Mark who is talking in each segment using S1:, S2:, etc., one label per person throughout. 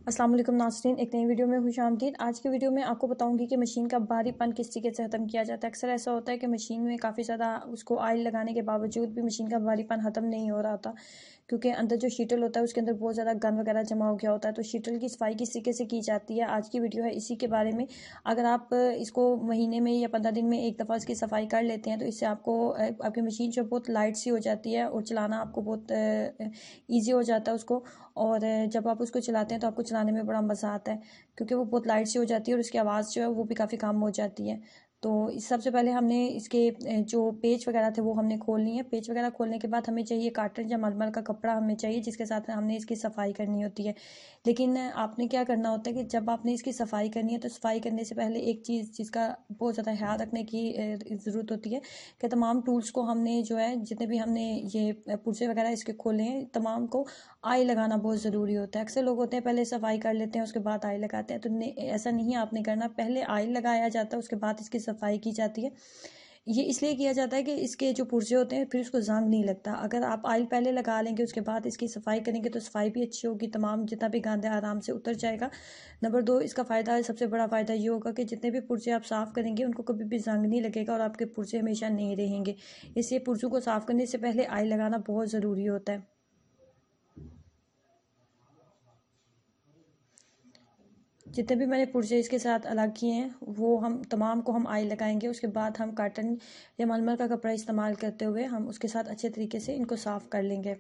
S1: अस्सलाम वालेकुम नाज़रीन, एक नई वीडियो में खुशामदीद। आज की वीडियो में आपको बताऊंगी कि मशीन का भारीपन किस तरीके से ख़त्म किया जाता है। अक्सर ऐसा होता है कि मशीन में काफ़ी ज़्यादा उसको ऑयल लगाने के बावजूद भी मशीन का भारीपन ख़त्म नहीं हो रहा होता, क्योंकि अंदर जो शीटल होता है उसके अंदर बहुत ज़्यादा गंद वगैरह जमा हो गया होता है। तो शीटल की सफाई किस तरीके से की जाती है, आज की वीडियो है इसी के बारे में। अगर आप इसको महीने में या 15 दिन में एक दफ़ा इसकी सफाई कर लेते हैं तो इससे आपको आपकी मशीन जो बहुत लाइट सी हो जाती है और चलाना आपको बहुत ईजी हो जाता है उसको। और जब आप उसको चलाते हैं तो आपको चलाने में बड़ा मज़ा आता है, क्योंकि वो बहुत लाइट सी हो जाती है और उसकी आवाज़ जो है वो भी काफ़ी कम हो जाती है। तो सबसे पहले हमने इसके जो पेच वगैरह थे वो हमने खोल लिए हैं। पेच वगैरह खोलने के बाद हमें चाहिए काटन या मलमल का कपड़ा हमें चाहिए, जिसके साथ हमने इसकी सफाई करनी होती है। लेकिन आपने क्या करना होता है कि जब आपने इसकी सफाई करनी है तो सफाई करने से पहले एक चीज़ जिसका बहुत ज़्यादा ख्याल रखने की ज़रूरत होती है कि तमाम टूल्स को हमने जो है, जितने भी हमने ये पुर्जे वगैरह इसके खोले हैं, तमाम को आई लगाना बहुत ज़रूरी होता है। अक्सर लोग होते हैं पहले सफाई कर लेते हैं उसके बाद आई लगाते हैं, तो ऐसा नहीं आपने करना। पहले आई लगाया जाता है, उसके बाद इसकी सफाई की जाती है। ये इसलिए किया जाता है कि इसके जो पुर्जे होते हैं फिर उसको जंग नहीं लगता। अगर आप ऑयल पहले लगा लेंगे उसके बाद इसकी सफाई करेंगे तो सफाई भी अच्छी होगी, तमाम जितना भी गंद है आराम से उतर जाएगा। नंबर 2, इसका फ़ायदा, सबसे बड़ा फ़ायदा ये होगा कि जितने भी पुर्जे आप साफ़ करेंगे उनको कभी भी जंग नहीं लगेगा और आपके पुर्जे हमेशा नहीं रहेंगे। इसलिए पुर्जों को साफ़ करने से पहले आई लगाना बहुत ज़रूरी होता है। जितने भी मैंने पुर्जे इसके साथ अलग किए हैं वो हम तमाम को हम आई लगाएंगे। उसके बाद हम काटन या मलमल का कपड़ा इस्तेमाल करते हुए हम उसके साथ अच्छे तरीके से इनको साफ़ कर लेंगे।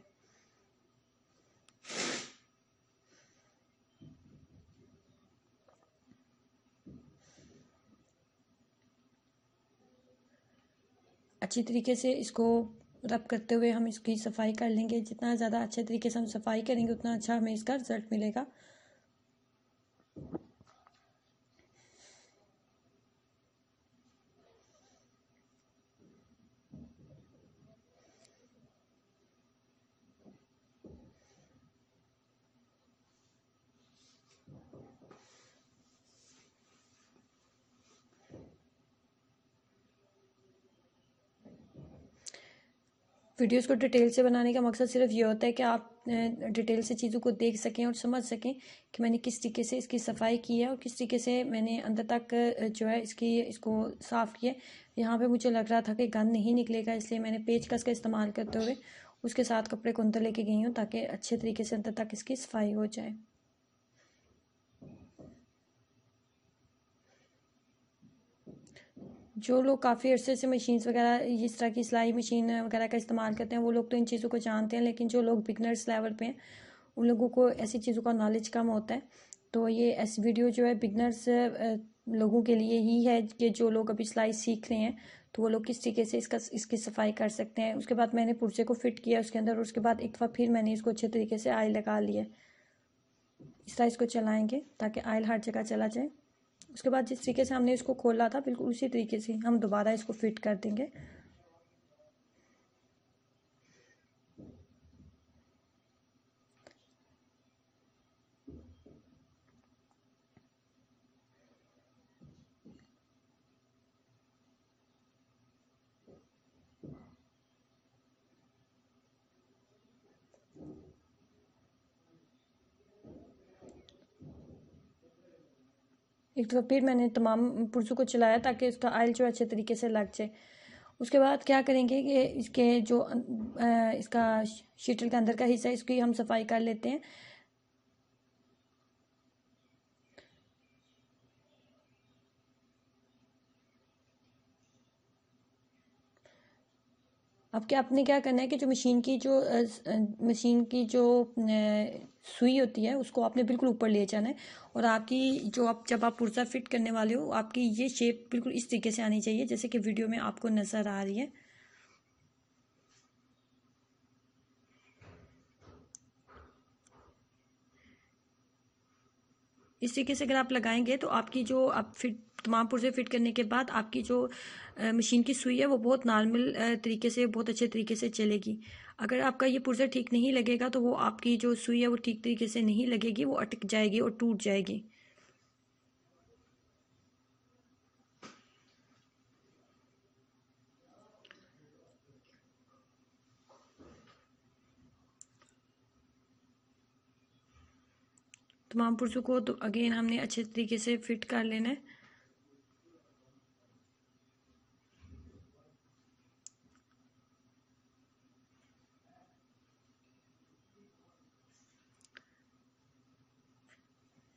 S1: अच्छी तरीके से इसको रब करते हुए हम इसकी सफाई कर लेंगे। जितना ज़्यादा अच्छे तरीके से हम सफाई करेंगे उतना अच्छा हमें इसका रिजल्ट मिलेगा। वीडियोस को डिटेल से बनाने का मकसद सिर्फ ये होता है कि आप डिटेल से चीज़ों को देख सकें और समझ सकें कि मैंने किस तरीके से इसकी सफाई की है और किस तरीके से मैंने अंदर तक जो है इसको साफ़ किया। यहाँ पे मुझे लग रहा था कि गंद नहीं निकलेगा, इसलिए मैंने पेचकस का इस्तेमाल करते हुए उसके साथ कपड़े को अंदर लेके गई हूँ ताकि अच्छे तरीके से अंदर तक इसकी सफाई हो जाए। जो लोग काफ़ी अरसे से मशीन्स वगैरह इस तरह की सिलाई मशीन वगैरह का इस्तेमाल करते हैं वो लोग तो इन चीज़ों को जानते हैं, लेकिन जो लोग बिगनर्स लेवल पे हैं उन लोगों को ऐसी चीज़ों का नॉलेज कम होता है। तो ये ऐसी वीडियो जो है बिगनर्स लोगों के लिए ही है कि जो लोग अभी सिलाई सीख रहे हैं तो वो लोग किस तरीके से इसकी सफाई कर सकते हैं। उसके बाद मैंने पुर्जे को फिट किया उसके अंदर और उसके बाद एक दफ़ा फिर मैंने इसको अच्छे तरीके से आयल लगा लिया। इस तरह इसको चलाएँगे ताकि आयल हर जगह चला जाए। उसके बाद जिस तरीके से हमने इसको खोला था बिल्कुल उसी तरीके से हम दोबारा इसको फिट कर देंगे। एक दफ़ा फिर मैंने तमाम पुर्जों को चलाया ताकि उसका आयल जो अच्छे तरीके से लग जाए। उसके बाद क्या करेंगे कि इसके जो इसका शीटल के अंदर का हिस्सा है इसकी हम सफाई कर लेते हैं। अब क्या आपने क्या करना है कि जो मशीन की जो सुई होती है उसको आपने बिल्कुल ऊपर ले जाना है और आपकी जो आप जब आप पुर्जा फिट करने वाले हो आपकी ये शेप बिल्कुल इस तरीके से आनी चाहिए जैसे कि वीडियो में आपको नज़र आ रही है। इस तरीके से अगर आप लगाएंगे तो आपकी जो आप फिट तमाम पुर्जे फिट करने के बाद आपकी जो मशीन की सुई है वो बहुत नॉर्मल तरीके से बहुत अच्छे तरीके से चलेगी। अगर आपका ये पुर्जा ठीक नहीं लगेगा तो वो आपकी जो सुई है वो ठीक तरीके से नहीं लगेगी, वो अटक जाएगी और टूट जाएगी। तमाम पुर्जों को तो अगेन हमने अच्छे तरीके से फिट कर लेना है।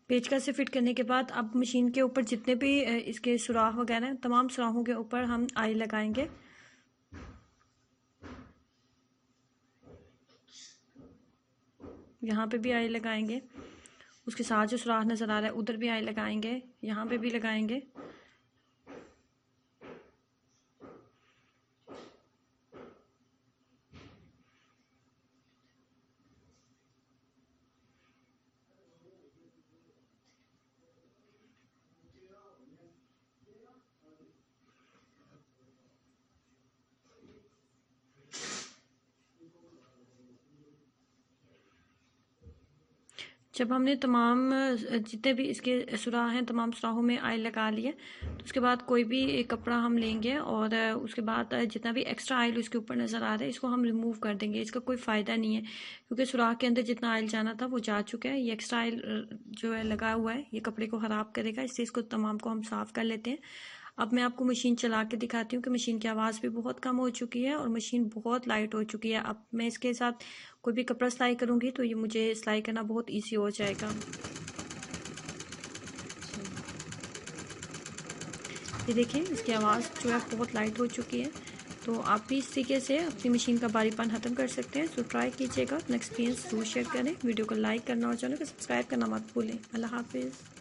S1: पेचकस से फिट करने के बाद अब मशीन के ऊपर जितने भी इसके सुराख वगैरह हैं, तमाम सुराखों के ऊपर हम आयल लगाएंगे। यहाँ पे भी आयल लगाएंगे, उसके साथ जो सुराख नज़र आ रहा है उधर भी आयल लगाएंगे, यहाँ पे भी लगाएंगे। जब हमने तमाम जितने भी इसके सुराख हैं तमाम सुराखों में आयल लगा लिए, तो उसके बाद कोई भी एक कपड़ा हम लेंगे और उसके बाद जितना भी एक्स्ट्रा आयल उसके ऊपर नज़र आ रहा है इसको हम रिमूव कर देंगे। इसका कोई फ़ायदा नहीं है क्योंकि सुराख के अंदर जितना आयल जाना था वो जा चुका है। ये एक्स्ट्रा आयल जो है लगा हुआ है ये कपड़े को ख़राब करेगा, इससे इसको तमाम को हम साफ़ कर लेते हैं। अब मैं आपको मशीन चला के दिखाती हूँ कि मशीन की आवाज़ भी बहुत कम हो चुकी है और मशीन बहुत लाइट हो चुकी है। अब मैं इसके साथ कोई भी कपड़ा सिलाई करूँगी तो ये मुझे सिलाई करना बहुत इजी हो जाएगा। ये देखिए इसकी आवाज़ जो है बहुत लाइट हो चुकी है। तो आप भी इस तरीके से अपनी मशीन का भारीपन ख़त्म कर सकते हैं। तो ट्राई कीजिएगा, अपना एक्सपीरियंस जरूर शेयर करें, वीडियो को लाइक करना और चैनल को सब्सक्राइब करना मत भूलें। अल्लाह हाफिज़।